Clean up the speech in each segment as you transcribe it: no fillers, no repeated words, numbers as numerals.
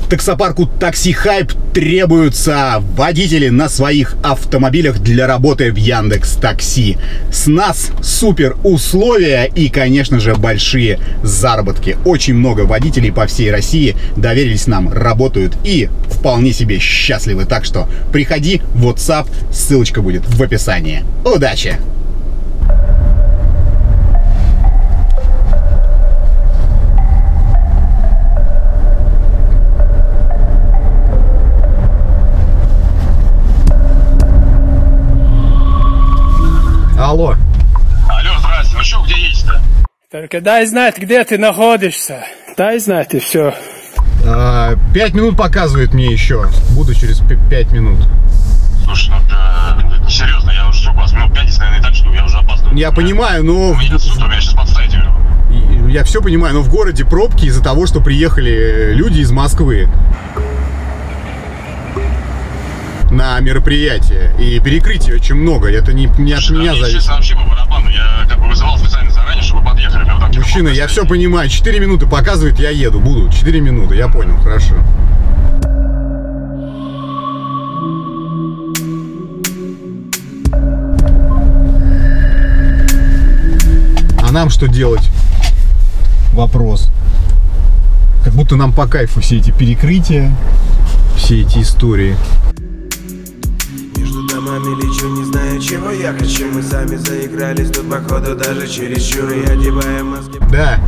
Таксопарку Такси Хайп требуются водители на своих автомобилях для работы в Яндекс.Такси. С нас супер условия и, конечно же, большие заработки. Очень много водителей по всей России доверились нам, работают и вполне себе счастливы. Так что приходи в WhatsApp, ссылочка будет в описании. Удачи! Алло. Алло, здрасте. Ну что, где едете-то? Только дай знать, где ты находишься. Дай знать, и все. 5 минут показывает мне еще. Буду через 5 минут. Слушай, ну серьезно, я уже вас минут 5, если наверное, и так жду, я уже опаздываю. Я понимаю, но... У меня суд, у меня сейчас подставите. Я все понимаю, но в городе пробки из-за того, что приехали люди из Москвы на мероприятие. И перекрытий очень много. Это не от меня зависит. Честно, вообще по барабану. Я как бы вызывал специально заранее, чтобы вы подъехали. Мужчина, я все понимаю. 4 минуты показывает, я еду. Буду. 4 минуты. Я понял. Хорошо. А нам что делать? Вопрос. Как будто нам по кайфу все эти перекрытия, все эти истории. Лечу, не знаю, чего я хочу. Мы сами заигрались тут, походу, даже чересчур. И одеваем маски. Да.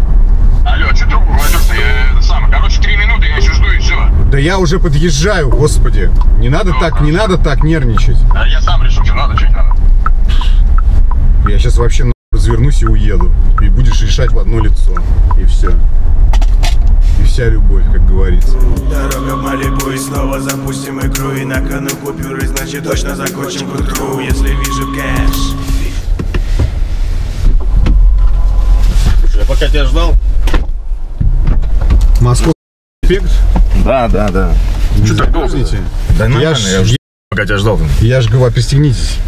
Алло, что трубку кладешь-то? Я самое. Короче, 3 минуты, я еще жду и все. Да я уже подъезжаю, господи. Не надо так, не надо так нервничать. А я сам решу, что надо, что не надо. Я сейчас вообще развернусь и уеду. И будешь решать в одно лицо. И все. И вся любовь, как говорится. Дорога в Малибу, и снова запустим игру. И на кону купюры, значит точно закончим к утру. Если вижу кэш. Я пока тебя ждал. Московский эффект? Да. Что так долго? Да нормально, я пока тебя ждал. Я же говорю, пристегнитесь.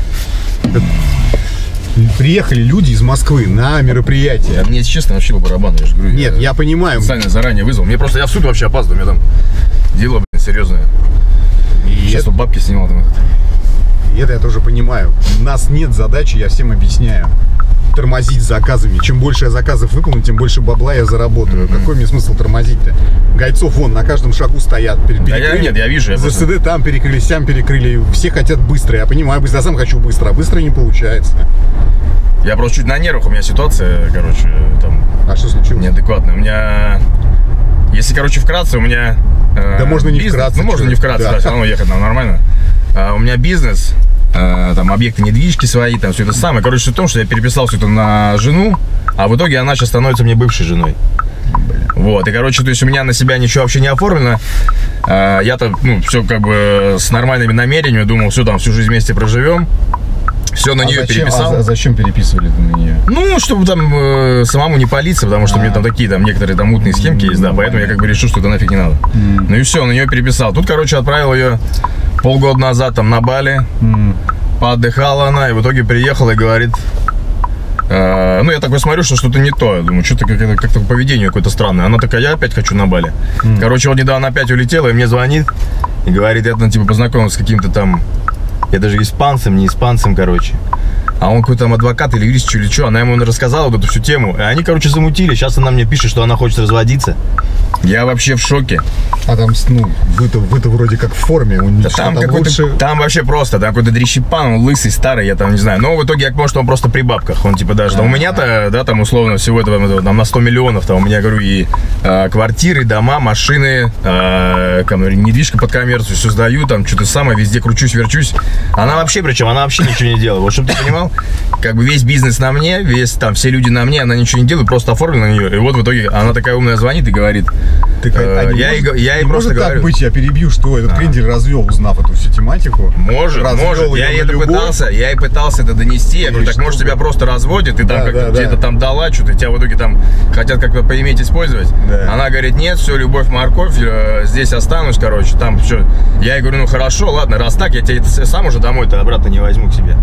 Приехали люди из Москвы на мероприятие. Мне, если честно, вообще по барабану, я же говорю. Нет, я понимаю. Специально заранее вызвал. Мне просто, я в суд вообще опаздываю, у меня там дело, серьезное. И сейчас тут бабки снимал там. И это я тоже понимаю. У нас нет задачи, я всем объясняю, тормозить заказами. Чем больше я заказов выполню, тем больше бабла я заработаю. Какой мне смысл тормозить-то? Гайцов вон на каждом шагу стоят. Нет, я вижу. ЗСД там перекрыли, сям перекрыли. Все хотят быстро. Я понимаю, быстро. Я сам хочу быстро, а быстро не получается. Я просто чуть на нервах, у меня ситуация, короче, там... А что случилось? Неадекватная. У меня... Если, короче, вкратце, у меня... Да можно не вкратце. Ну, можно не вкратце, да, все равно ехать нам нормально. У меня бизнес, там, объекты недвижки свои, там, все это самое. Короче, суть в том, что я переписал все это на жену, а в итоге она сейчас становится мне бывшей женой. Вот, и, короче, то есть у меня на себя ничего вообще не оформлено. Я-то, ну, все как бы с нормальными намерениями, думал, все, там, всю жизнь вместе проживем. Все на нее переписал. А зачем переписывали на нее? Ну, чтобы там самому не палиться, потому что мне там такие там некоторые там мутные схемки есть, да, поэтому я как бы решил, что это нафиг не надо. Ну и все, на нее переписал. Тут, короче, отправил ее полгода назад там на Бали, поотдыхала она, и в итоге приехала и говорит, ну, я такой смотрю, что что-то не то. Я думаю, что-то как-то поведение какое-то странное. Она такая, я опять хочу на Бали. Короче, вот недавно опять улетела, и мне звонит и говорит, я там типа познакомился с каким-то там, я даже испанцем, не испанцем, короче. А он какой-то там адвокат или юрист, или что. Она ему рассказала вот эту всю тему. И они, короче, замутили. Сейчас она мне пишет, что она хочет разводиться. Я вообще в шоке. А там, ну, вы-то вроде как в форме. Да там какой-то, там вообще просто, там какой-то дрищепан, он лысый, старый, я там не знаю. Но в итоге я понял, что он просто при бабках. Он типа даже, у меня-то, да, там условно всего этого там на 100 миллионов. Там у меня, говорю, и квартиры, дома, машины, недвижка под коммерцию, все сдаю, там что-то самое, везде кручусь, верчусь. Она вообще, причем, она вообще ничего не делала. Вот, чтобы ты понимал, как бы весь бизнес на мне, весь там, все люди на мне, она ничего не делает, просто оформлена на нее. И вот в итоге она такая умная звонит и говорит, я ей просто говорю. Так быть, я перебью, что этот крендель развел, узнав эту всю тематику. Может. Я ей пытался это донести. Я говорю, так может тебя просто разводят, и там как-то где-то там дала, что-то тебя в итоге там хотят как-то поиметь использовать. Да. Она говорит, нет, все, любовь, морковь, здесь останусь, короче, там все. Я ей говорю, ну хорошо, ладно, раз так, я тебя сам уже домой-то обратно не возьму к себе.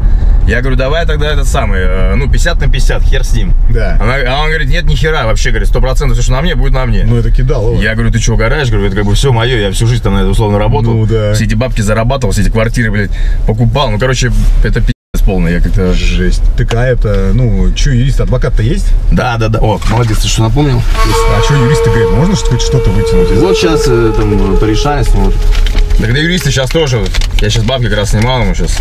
Я говорю, давай тогда этот самый, ну 50 на 50, хер с ним. Да. А он говорит, нет, ни хера, вообще, говорит, 100% все, что на мне, будет на мне. Ну это кидал. жаловаться. Я говорю, ты что, угораешь? Говорю, это как бы все мое, я всю жизнь там на это условно работал. Ну, да. Все эти бабки зарабатывал, все эти квартиры, блядь, покупал. Ну, короче, это пиздец полный, я как-то... Жесть. Так, а это, ну, что, юрист, адвокат-то есть? Да. О, молодец, ты что напомнил? А что юристы говорят, можно хоть что-то вытянуть? Вот сейчас там порешаем с ним. Так да юристы сейчас тоже, я сейчас бабки как раз снимал ему сейчас.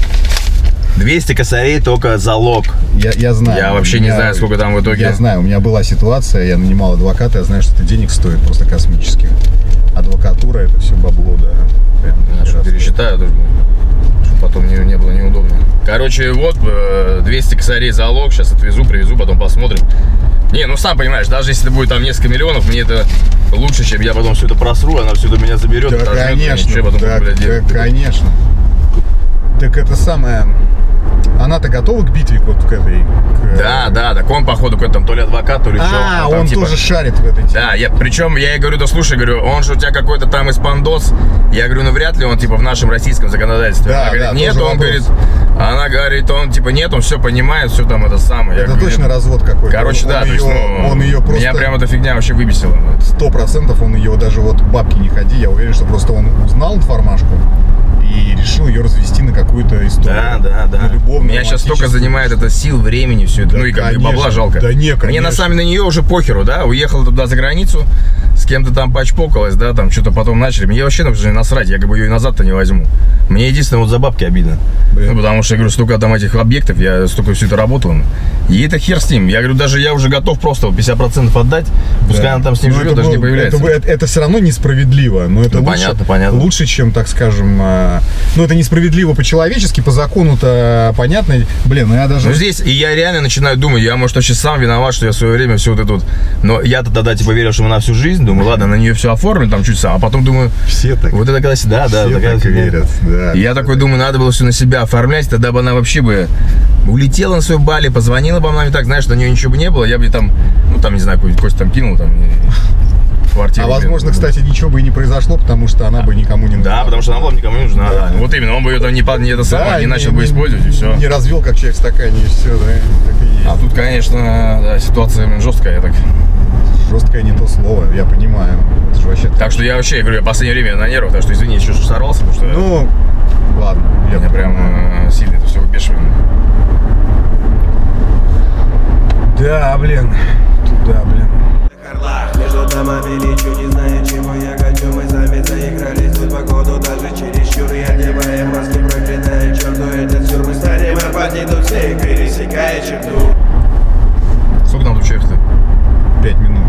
200 косарей только залог. Я знаю. Я вообще не знаю, сколько там в итоге. Я знаю, у меня была ситуация, я нанимал адвоката, я знаю, что это денег стоит просто космических. Адвокатура, это все бабло, да. Прям Я что, пересчитаю, чтобы потом не было неудобно. Короче, вот 200 косарей залог, сейчас отвезу, привезу, потом посмотрим. Не, ну сам понимаешь, даже если будет там несколько миллионов, мне это лучше, чем я потом все это просру, она все это меня заберет. Да, отожмет, конечно, ничего, потом, да, блядь, конечно. Так это самое... Она-то готова к битве вот к этой? Да, так он, походу, какой-то там то ли адвокат, то ли что. А, там, он типа... тоже шарит в этой теме. Да, причем я ей говорю, да слушай, говорю, он же у тебя какой-то там испандос. Я говорю, ну вряд ли он типа в нашем российском законодательстве. Да, Она говорит, да, нет, тоже он вопрос. говорит, она говорит, он типа нет, он все понимает, все там это самое. Я Это говорю, точно нет. развод какой-то. Короче, да, он то есть, ну, он ее просто... меня прям эта фигня вообще выбесила. 100% он ее даже вот бабки не ходи. Я уверен, что просто он узнал информашку и решил ее развести на какую-то историю. Да. На любовную, Меня сейчас столько романтическую. занимает это сил, времени, все это. Да, ну и как бы конечно. бабла жалко. Да не, конечно. Мне на самом деле на нее уже похеру, да. Уехала туда за границу, с кем-то там почпокалась, да, там что-то потом начали. Мне вообще насрать, я как бы ее и назад-то не возьму. Мне единственное вот за бабки обидно. Блин. Ну, потому что, я говорю, столько там этих объектов, я столько все это работал. И это хер с ним. Я говорю, даже я уже готов просто 50% отдать, пускай она там с ним Но живет, это даже не было- появляется. Это все равно несправедливо, но это Ну, лучше, понятно. лучше, чем, так скажем, ну это несправедливо по-человечески, по закону-то понятно. Блин, ну я даже... Ну здесь, и я реально начинаю думать, я, может, вообще сам виноват, что я в свое время все вот это вот... Но я-то тогда, типа, верил, что мы на всю жизнь, думаю, ладно, на нее все оформлю, там чуть сам, а потом думаю, Все так, вот это когда всегда, да, все такая так фигня. верят. Да, И я такой думаю, надо было все на себя оформлять, тогда бы она вообще бы улетела на свою Бали, позвонила бы нам и так, знаешь, что у нее ничего бы не было, я бы там, ну там, не знаю, какую-нибудь кость там кинул, там, и квартиру. А возможно, блин, кстати, ничего бы и не произошло, потому что она бы никому не нужна. Да, потому что она была никому не нужна. Да. Вот именно, он бы ее там не это самое, не начал бы использовать, и все. Не развел, как человек в стакане, и все, да, так и есть. А тут, конечно, да, ситуация блин, жесткая, я так. Жесткое не то слово, я понимаю. Это же вообще... Так что я вообще, говорю, я в последнее время на нервах, так что извини, еще сорвался, потому что Ну, ладно. меня прям сильно это все выбешивает. Да, блин. Туда, блин. Харлах, между домами лечу, не зная, чего я хочу. Мы сами заигрались тут походу, даже чересчур. И одеваем маски, проклиная черту этот сюр. Мы станем апатии тут все, пересекая черту. Сколько нам тут человек-то? 5 минут.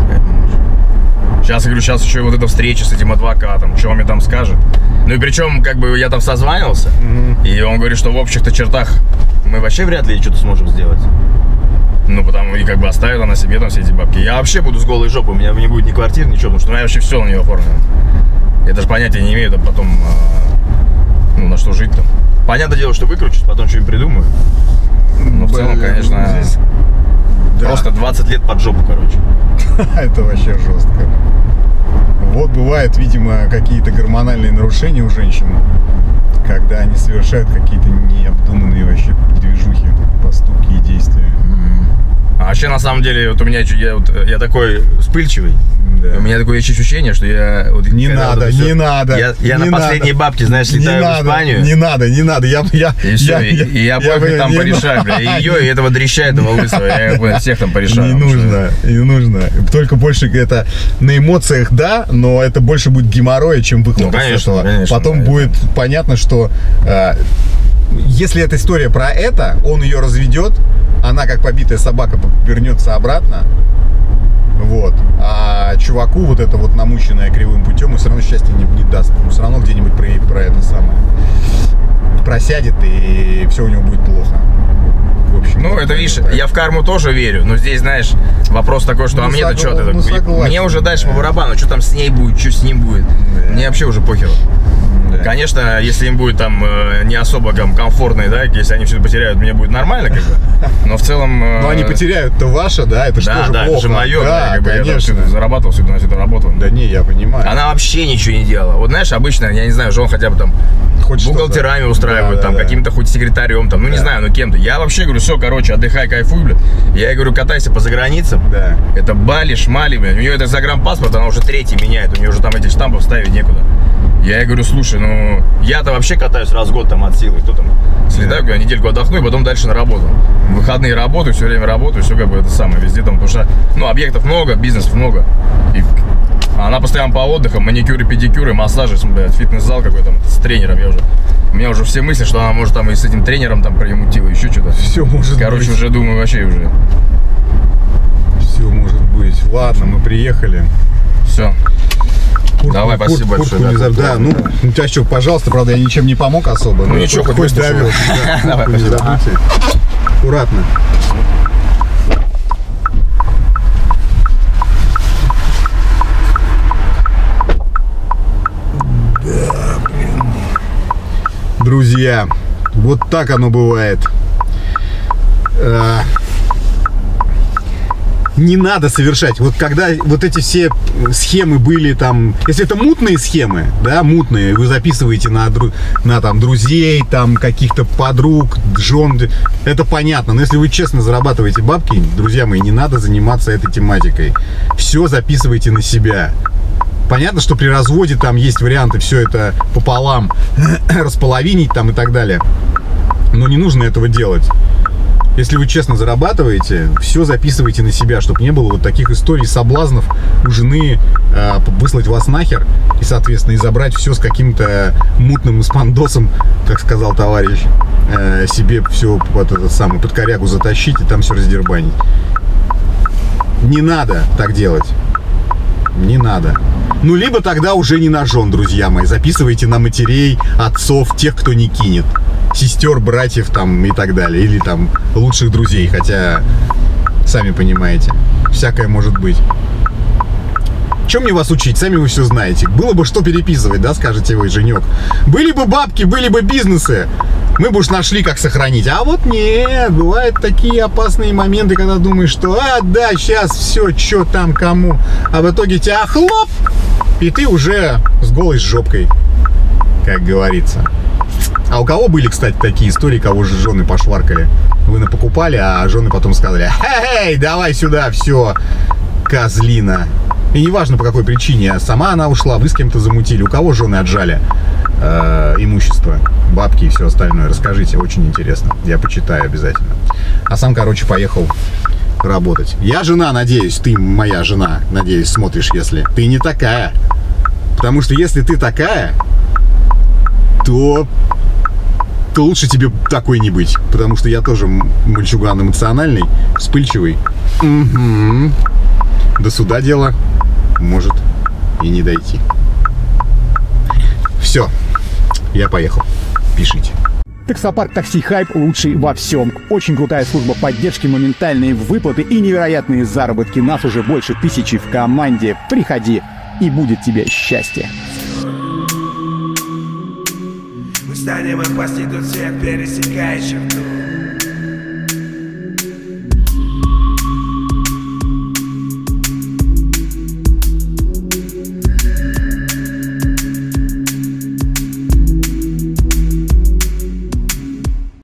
Сейчас, я говорю, сейчас еще вот эта встреча с этим адвокатом, что он мне там скажет. Ну и причем, как бы, я там созванивался, и он говорит, что в общих-то чертах мы вообще вряд ли что-то сможем сделать. Ну, потому и как бы оставила на себе там все эти бабки. Я вообще буду с голой жопой, у меня не будет ни квартир, ничего, потому что у меня вообще все на нее оформлено. Я даже понятия не имею, там потом, ну, на что жить там. Понятное дело, что выкручусь, потом что-нибудь придумаю. Но в целом, конечно, здесь... Да. просто 20 лет под жопу, короче. Это вообще жестко. Вот бывают, видимо, какие-то гормональные нарушения у женщин, когда они совершают какие-то необдуманные вообще движухи, поступки и действия. А вообще, на самом деле, вот у меня я такой вспыльчивый. Да. У меня такое есть ощущение, что я... Вот, Не когда надо, вот это не всё- надо. Я не на последние надо. бабки, знаешь, Не летаю в надо, Испанию. Не надо, не надо. И все, и я пофиг там порешаю, бля. И ее, и этого дрища, этого лысого. Я как бы всех там порешаю. Не потому что- нужно, не нужно. Только больше это на эмоциях, да, но это больше будет геморроя, чем выхлоп Ну, конечно, из этого. конечно, Потом да, будет понятно, что если эта история про это, он ее разведет, она как побитая собака вернется обратно. Вот. А чуваку вот это вот намученное кривым путем, ему все равно счастья не даст. Ему все равно где-нибудь про это самое просядет, и все у него будет плохо. В общем, Ну, это, видишь, я в карму тоже верю, но здесь, знаешь, вопрос такой, что Ну, а мне-то что? ну, согласен, Мне уже дальше да. по барабану, что там с ней будет, что с ним будет. Да. Мне вообще уже похер. Да. Конечно, если им будет там не особо комфортно, да, если они все потеряют, мне будет нормально, как бы. Но в целом... Но они потеряют-то ваше, да, это же тоже плохо. Это же мое, да, как бы, конечно. Я там зарабатывал, всегда на все это работал. Да не, я понимаю. Она вообще ничего не делала. Вот знаешь, обычно, я не знаю, что он хотя бы там Хоть бухгалтерами что-то. устраивают, там, каким-то хоть секретарем, там, ну, не знаю, ну, кем-то. Я вообще говорю, все, короче, отдыхай, кайфуй, блядь. Я ей говорю, катайся по заграницам. Да. Это Бали, Шмали, блядь. У нее это загранпаспорт, она уже третий меняет. У нее уже там этих штампов ставить некуда. Я ей говорю, слушай, ну, я-то вообще катаюсь раз в год там от силы. Кто там? Слетаю, я недельку отдохну, и потом дальше на работу. В выходные работаю, все время работаю, все как бы это самое, везде там, потому что, ну, объектов много, бизнесов много. И она постоянно по отдыхам, маникюры, педикюры, массажи, блядь, фитнес-зал какой-то с тренером. У меня уже все мысли, что она может там и с этим тренером там примутила, еще что-то. Все может Короче, быть. уже думаю, вообще уже. Все может быть. Ладно, мы приехали. Все. Давай, спасибо большое. Да, ну, у тебя что, пожалуйста, правда, я ничем не помог особо. Ну, ничего, хоть довез. Давай, Не спасибо. забудьте. Аккуратно. Друзья, вот так оно бывает. Не надо совершать. Вот когда вот эти все схемы были там, если это мутные схемы, да, мутные, вы записываете на там друзей, там каких-то подруг, жен, это понятно. Но если вы честно зарабатываете бабки, друзья мои, не надо заниматься этой тематикой. Все записывайте на себя. Понятно, что при разводе там есть варианты все это пополам располовинить там и так далее. Но не нужно этого делать. Если вы честно зарабатываете, все записывайте на себя, чтобы не было вот таких историй соблазнов у жены выслать вас нахер и, соответственно, и забрать все с каким-то мутным испандосом, как сказал товарищ, себе все под этот самый, под корягу затащить и там все раздербанить. Не надо так делать. Не надо. Ну, либо тогда уже не на жен, друзья мои. Записывайте на матерей, отцов, тех, кто не кинет. Сестер, братьев там и так далее. Или там лучших друзей. Хотя, сами понимаете, всякое может быть. Чем мне вас учить? Сами вы все знаете. Было бы что переписывать, да, скажете вы, женек. Были бы бабки, были бы бизнесы. Мы бы уж нашли, как сохранить. А вот нет, бывают такие опасные моменты, когда думаешь, что да, сейчас все, что там, кому. А в итоге тебя хлоп, и ты уже с голой жопкой, как говорится. А у кого были, кстати, такие истории, кого же жены пошваркали? Вы напокупали, а жены потом сказали: «Эй, давай сюда, все, козлина». И неважно по какой причине, сама она ушла, вы с кем-то замутили. У кого жены отжали имущество, бабки и все остальное? Расскажите, очень интересно. Я почитаю обязательно. А сам, короче, поехал работать. Я жена, надеюсь, ты моя жена, надеюсь, смотришь, если ты не такая. Потому что если ты такая, то лучше тебе такой не быть. Потому что я тоже мальчуган эмоциональный, вспыльчивый. Угу. До суда дело может и не дойти. Все, я поехал. Пишите. Таксопарк Такси Хайп лучший во всем. Очень крутая служба поддержки, моментальные выплаты и невероятные заработки. Нас уже больше 1000 в команде. Приходи, и будет тебе счастье. Мы станем опасней тут всех пересекающих.